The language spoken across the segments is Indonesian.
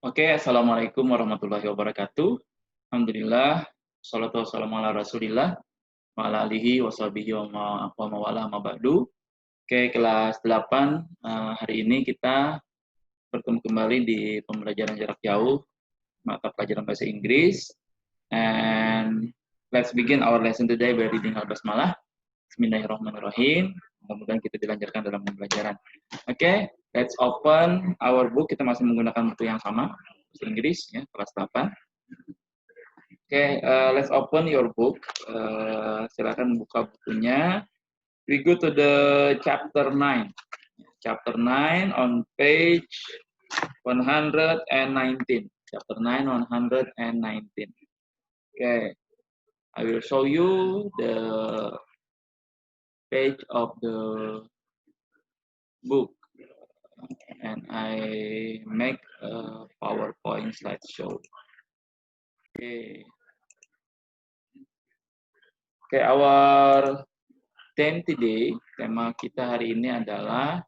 Oke, Assalamualaikum warahmatullahi wabarakatuh. Alhamdulillah, salatu wassalamu ala rasulillah, wa ala alihi wa sahbihi wa mawala ma ba'du. Oke, kelas 8, hari ini kita bertemu kembali di pembelajaran jarak jauh, mata pelajaran bahasa Inggris. And let's begin our lesson today by reading Al-Basmalah. Bismillahirrahmanirrahim. Mudah-mudahan kita dilancarkan dalam pembelajaran. Oke, let's open our book. Kita masih menggunakan buku yang sama, bahasa Inggris, ya, kelas 8. Oke, let's open your book. Silakan buka bukunya. We go to the chapter 9. Chapter 9 on page 119. Chapter 9, 119. Okay, I will show you the page of the book. And I make a PowerPoint slideshow. Okay. Okay, our theme today, tema kita hari ini adalah,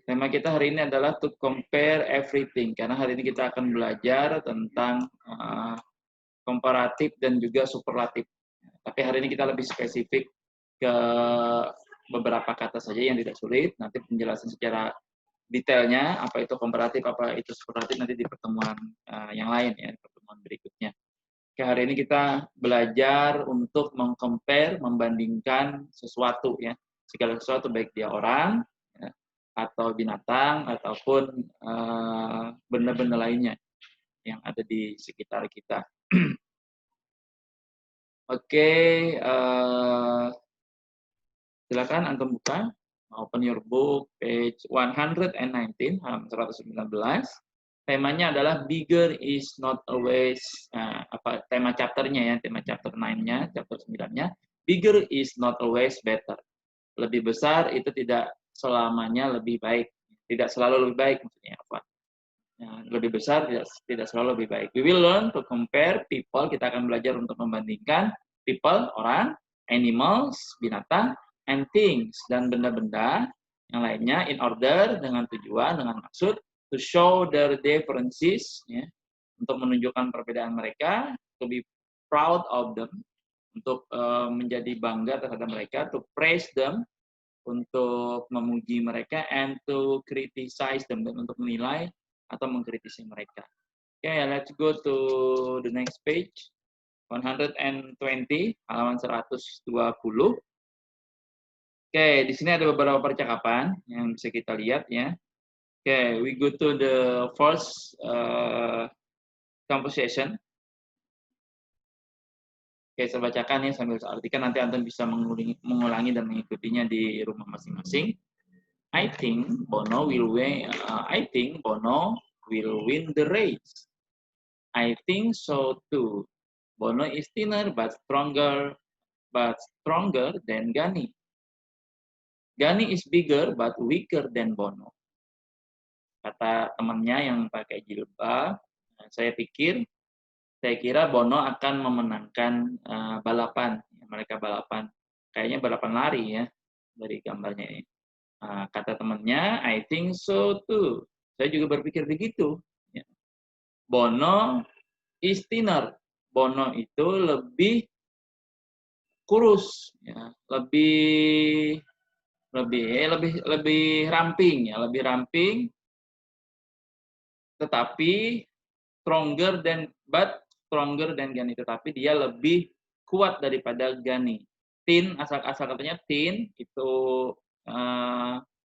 tema kita hari ini adalah to compare everything, karena hari ini kita akan belajar tentang komparatif dan juga superlatif. Tapi hari ini kita lebih spesifik ke beberapa kata saja yang tidak sulit. Nanti penjelasan secara detailnya, apa itu komparatif, apa itu superlatif, nanti di pertemuan yang lain, ya, di pertemuan berikutnya. Oke, hari ini kita belajar untuk meng-compare, membandingkan sesuatu, ya, segala sesuatu, baik dia orang, ya, atau binatang, ataupun benda-benda lainnya yang ada di sekitar kita. Oke, silakan antum buka. Open your book, page 119, halaman 119. Temanya adalah bigger is not always, tema chapternya, ya, tema chapter 9-nya, chapter 9-nya. Bigger is not always better. Lebih besar itu tidak selamanya lebih baik. Tidak selalu lebih baik, maksudnya apa? Lebih besar tidak selalu lebih baik. We will learn to compare people. Kita akan belajar untuk membandingkan people, orang, animals, binatang, and things, dan benda-benda yang lainnya, in order, dengan tujuan, dengan maksud, to show their differences, ya, untuk menunjukkan perbedaan mereka, to be proud of them, untuk menjadi bangga terhadap mereka, to praise them, untuk memuji mereka, and to criticize them, dan untuk menilai atau mengkritisi mereka. Okay, let's go to the next page. 120, halaman 120. Oke, di sini ada beberapa percakapan yang bisa kita lihat, ya. Oke, we go to the first conversation. Oke, saya bacakan ya sambil saya artikan, nanti Anton bisa mengulangi dan mengikutinya di rumah masing-masing. I think Bono will win the race. I think so too. Bono is thinner but stronger than Gani. Gani is bigger but weaker than Bono. Kata temannya yang pakai jilbab, saya kira Bono akan memenangkan balapan. Mereka balapan, kayaknya balapan lari, ya, dari gambarnya ini. Kata temannya, I think so too. Saya juga berpikir begitu. Ya. Bono is thinner. Bono itu lebih kurus, ya, lebih ramping, ya, lebih ramping. Tetapi stronger than Gani, tetapi dia lebih kuat daripada Gani. Thin, asal katanya thin itu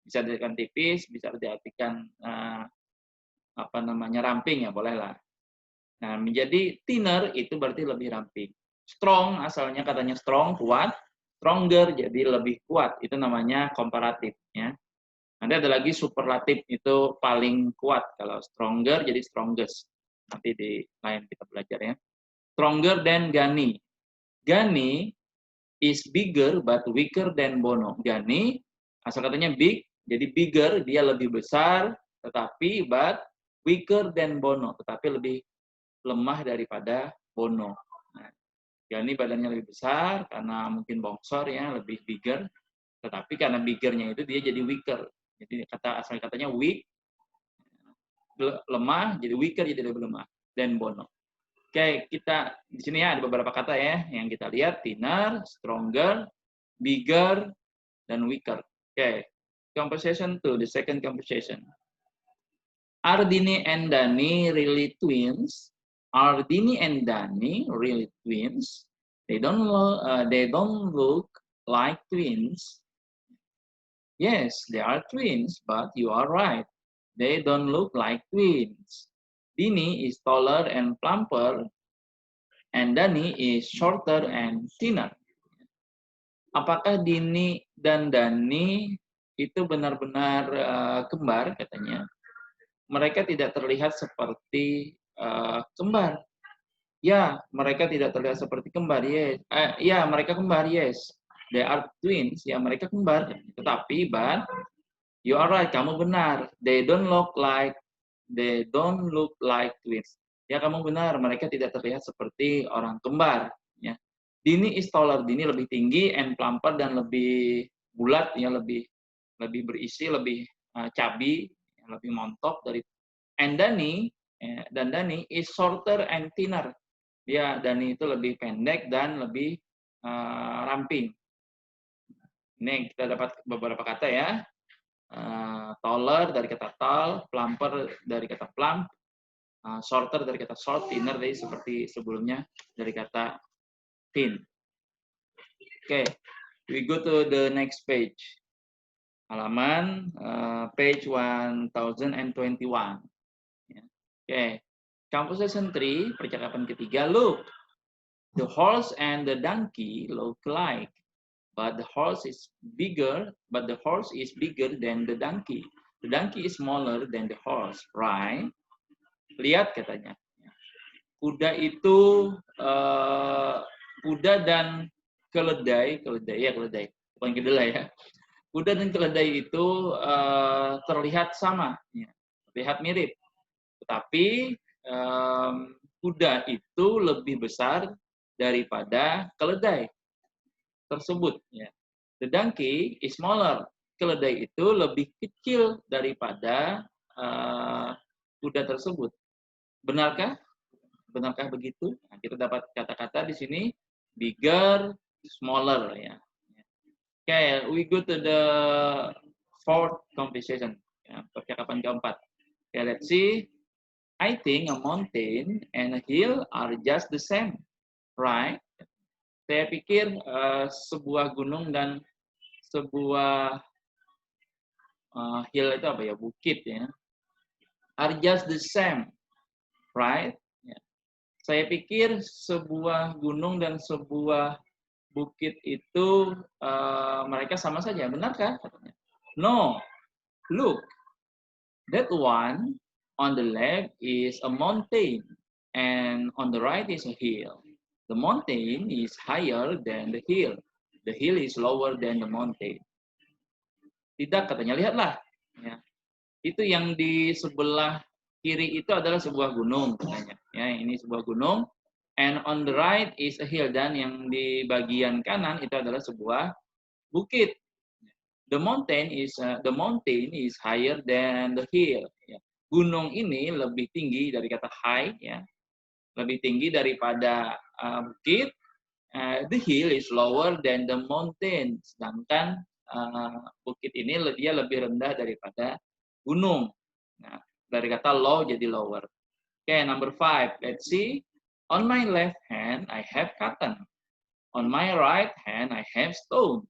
bisa diartikan tipis, bisa diartikan ramping, ya, bolehlah. Nah, menjadi thinner itu berarti lebih ramping. Strong, asalnya katanya strong, kuat. Stronger jadi lebih kuat, itu namanya komparatif, ya. Nanti ada lagi superlatif, itu paling kuat. Kalau stronger jadi strongest. Nanti di lain kita belajar, ya. Stronger than Gani. Gani is bigger but weaker than Bono. Gani, asal katanya big, jadi bigger, dia lebih besar, tetapi but weaker than Bono, tetapi lebih lemah daripada Bono. Nah, Gani badannya lebih besar karena mungkin bongsor, ya, lebih bigger, Tetapi karena bigger-nya itu dia jadi weaker. Jadi asal katanya weak, lemah, jadi weaker, jadi lebih lemah. Dan bono. Oke, kita di sini ya ada beberapa kata ya yang kita lihat: thinner, stronger, bigger, dan weaker. Oke, conversation 2, the second conversation. Are Dini and Dani really twins? Are Dini and Dani really twins? They don't look like twins. Yes, they are twins, but you are right. They don't look like twins. Dini is taller and plumper, and Dani is shorter and thinner. Apakah Dini dan Dani itu benar-benar kembar katanya? Mereka tidak terlihat seperti kembar. Ya, mereka tidak terlihat seperti kembar. Yes. Ya, mereka kembar. Yes. They are twins. Ya, mereka kembar. Tetapi, but you are right. Kamu benar. They don't look like twins. Ya, kamu benar. Mereka tidak terlihat seperti orang kembar. Ya. Dini is taller. Dini lebih tinggi, and plumper, dan lebih bulat. Ya, lebih berisi, lebih cabi, lebih montok dari. And Dani is shorter and thinner. Dia Dani itu lebih pendek dan lebih ramping. Ini kita dapat beberapa kata ya. Taller dari kata tall, plumper dari kata plump, shorter dari kata short, thinner dari seperti sebelumnya dari kata thin. Oke, we go to the next page. Halaman page 1021. Oke. Conversation 3, percakapan ketiga. Look, the horse and the donkey look alike, but the horse is bigger than the donkey. The donkey is smaller than the horse, right? Lihat katanya. Kuda dan keledai, bukan kedelai ya. Kuda dan keledai itu terlihat sama, ya, terlihat mirip. Tetapi kuda itu lebih besar daripada keledai tersebut. Ya. The donkey is smaller. Keledai itu lebih kecil daripada kuda tersebut. Benarkah? Benarkah begitu? Nah, kita dapat kata-kata di sini bigger, smaller. Ya. Okay, we go to the fourth conversation. Ya, percakapan keempat. Okay, let's see. I think a mountain and a hill are just the same, right? Saya pikir sebuah gunung dan sebuah hill itu apa ya, bukit ya, are just the same, right? Ya. Saya pikir sebuah gunung dan sebuah bukit itu mereka sama saja, benarkah? No, look, that one on the left is a mountain, and on the right is a hill. The mountain is higher than the hill. The hill is lower than the mountain. Tidak, katanya, lihatlah. Ya. Itu yang di sebelah kiri itu adalah sebuah gunung, katanya. Ya, ini sebuah gunung. And on the right is a hill. Dan yang di bagian kanan itu adalah sebuah bukit. The mountain is higher than the hill. Ya. Gunung ini lebih tinggi dari kata high, ya, lebih tinggi daripada bukit. The hill is lower than the mountain. Sedangkan bukit ini dia lebih rendah daripada gunung. Nah, dari kata low jadi lower. Okay, number 5. Let's see. On my left hand, I have cotton. On my right hand, I have stone.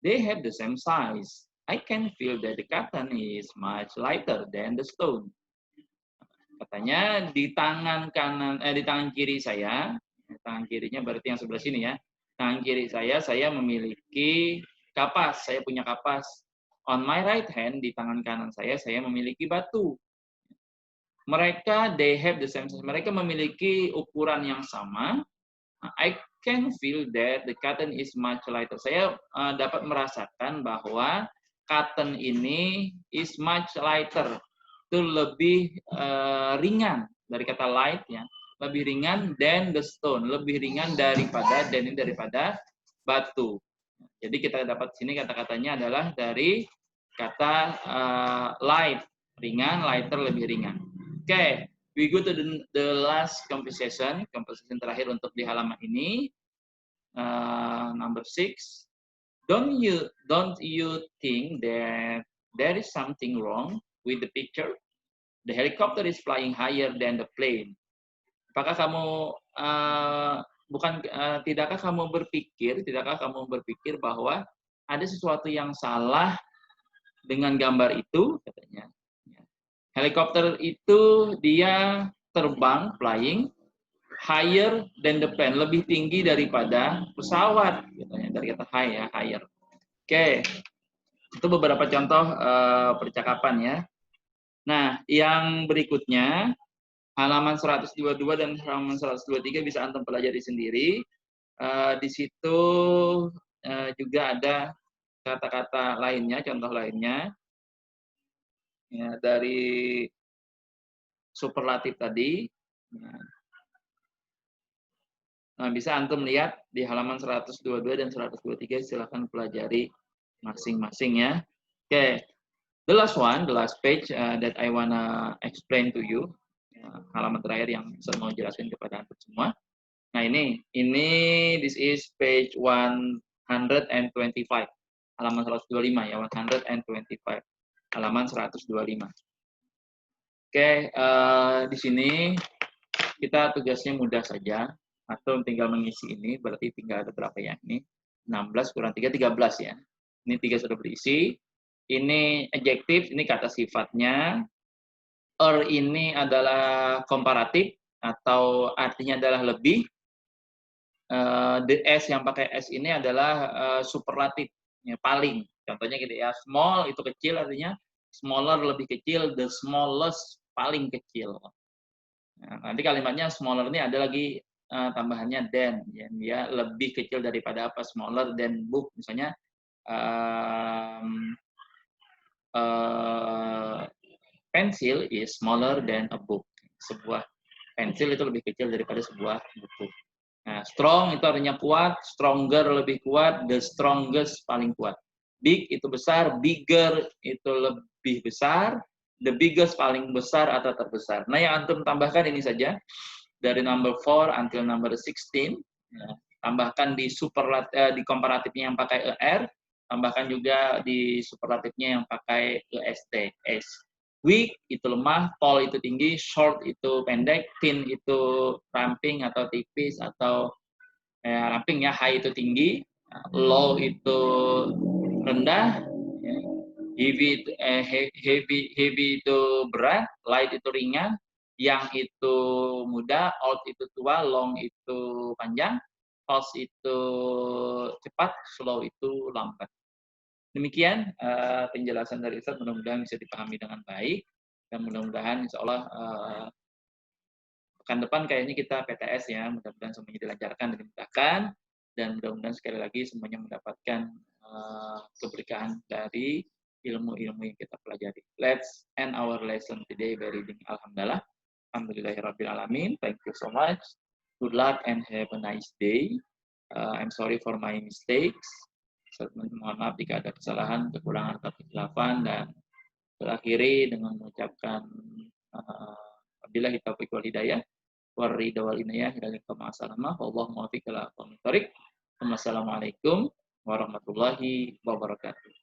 They have the same size. I can feel that the cotton is much lighter than the stone. Katanya di tangan kiri saya, tangan kirinya berarti yang sebelah sini ya. Tangan kiri saya memiliki kapas, saya punya kapas. On my right hand, di tangan kanan saya memiliki batu. Mereka, they have the same size. Mereka memiliki ukuran yang sama. I can feel that the cotton is much lighter. Saya dapat merasakan bahwa cotton ini is much lighter. Itu lebih ringan dari kata light ya. Lebih ringan than the stone. Lebih ringan daripada batu. Jadi kita dapat sini kata-katanya adalah dari kata light, ringan, lighter lebih ringan. Oke, we go to the last composition terakhir untuk di halaman ini. Number 6. Don't you think that there is something wrong with the picture? The helicopter is flying higher than the plane. Apakah kamu tidakkah kamu berpikir bahwa ada sesuatu yang salah dengan gambar itu, katanya. Helikopter itu dia terbang, flying higher than the plane, lebih tinggi daripada pesawat, katanya, dari kata high ya, higher. Oke, itu beberapa contoh percakapan ya. Nah, yang berikutnya halaman 122 dan halaman 123 bisa Antum pelajari sendiri. Di situ juga ada kata-kata lainnya, contoh lainnya ya, dari superlatif tadi. Nah, bisa Antum lihat di halaman 122 dan 123, silakan pelajari masing-masing ya. Oke, the last page that I wanna explain to you. Halaman terakhir yang saya mau jelaskan kepada Antum semua. Nah, ini this is page 125. Halaman 125 ya, 125. Halaman 125. Oke, di sini kita tugasnya mudah saja. Atau tinggal mengisi ini, berarti tinggal ada berapa ya? Ini 16 kurang 3, 13 ya. Ini 3 sudah berisi. Ini adjektif, ini kata sifatnya. Ini adalah komparatif, atau artinya adalah lebih. The S yang pakai S ini adalah superlatif, ya, paling. Contohnya gitu ya, small itu kecil, artinya smaller lebih kecil, the smallest paling kecil. Nah, nanti kalimatnya smaller ini ada lagi tambahannya than, ya, dia lebih kecil daripada apa, smaller than book, misalnya pencil is smaller than a book. Sebuah pensil itu lebih kecil daripada sebuah buku. Nah, strong itu artinya kuat, stronger lebih kuat, the strongest paling kuat. Big itu besar, bigger itu lebih besar, the biggest paling besar atau terbesar. Nah, yang Antum tambahkan ini saja. Dari number 4 until number 16, ya, tambahkan di di komparatifnya yang pakai ER, tambahkan juga di superlatifnya yang pakai EST, S. Weak itu lemah, tall itu tinggi, short itu pendek, thin itu ramping atau tipis atau ramping ya, high itu tinggi, low itu rendah, ya. Heavy itu berat, light itu ringan, young itu muda, old itu tua, long itu panjang, fast itu cepat, slow itu lambat. Demikian penjelasan dari Ustaz, mudah-mudahan bisa dipahami dengan baik, dan mudah-mudahan insya Allah pekan depan kayaknya kita PTS ya, mudah-mudahan semuanya dilancarkan dan dimudahkan, dan mudah-mudahan sekali lagi semuanya mendapatkan keberkahan dari ilmu-ilmu yang kita pelajari. Let's end our lesson today by reading Alhamdulillah. Alhamdulillahirrabbilalamin. Thank you so much. Good luck and have a nice day. I'm sorry for my mistakes. Mohon maaf jika ada kesalahan, kekurangan atau kekhilapan, dan terakhiri dengan mengucapkan wabillahi taufiq wal hidayah, warida wal inayah, ma'assalamah, wallahu muwaffiq ila aqwamit thoriq. Wassalamualaikum warahmatullahi wabarakatuh.